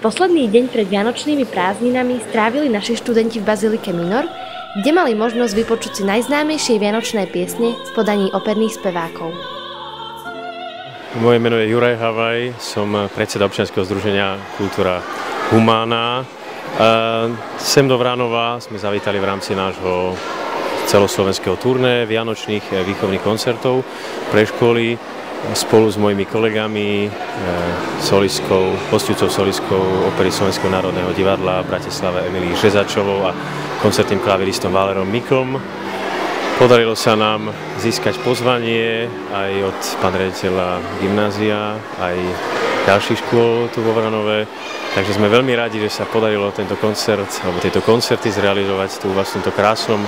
Posledný deň pred vianočnými prázdninami strávili naši študenti v Bazilike Minor, kde mali možnosť vypočuť si najznámejšie vianočné piesne v podaní operných spevákov. Moje meno je Juraj Havaj, som predseda občianskeho združenia Kultúra Humána. Sem do Vranova sme zavítali v rámci nášho celoslovenského turné vianočných výchovných koncertov pre školy spolu s mojimi kolegami, hostujúcou solistkou Opery Slovenského národného divadla v Bratislave Emílií Žezačovou a koncertným klaviristom Valerom Mikom. Podarilo sa nám získať pozvanie aj od pána riaditeľa gymnázia, aj ďalších škôl tu vo Vranove. Takže sme veľmi radi, že sa podarilo tento koncert, alebo tieto koncerty zrealizovať tu v tomto krásnom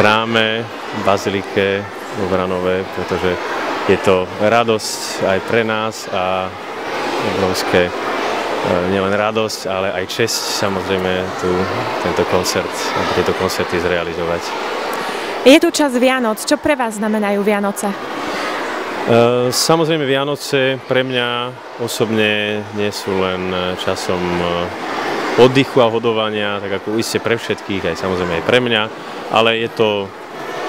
chráme, bazilike vo Vranove, pretože je to radosť aj pre nás a obrovské nielen radosť, ale aj česť samozrejme tento koncert, tieto koncerty zrealizovať. Je tu čas Vianoc. Čo pre vás znamenajú Vianoce? Samozrejme Vianoce pre mňa osobne nie sú len časom oddychu a hodovania, tak ako iste pre všetkých, aj samozrejme aj pre mňa, ale je to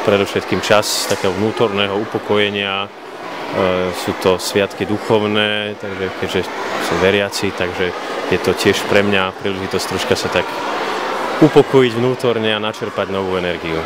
predovšetkým čas takého vnútorného upokojenia. Sú to sviatky duchovné, takže keďže som veriaci, takže je to tiež pre mňa príležitosť troška sa tak upokojiť vnútorne a načerpať novú energiu.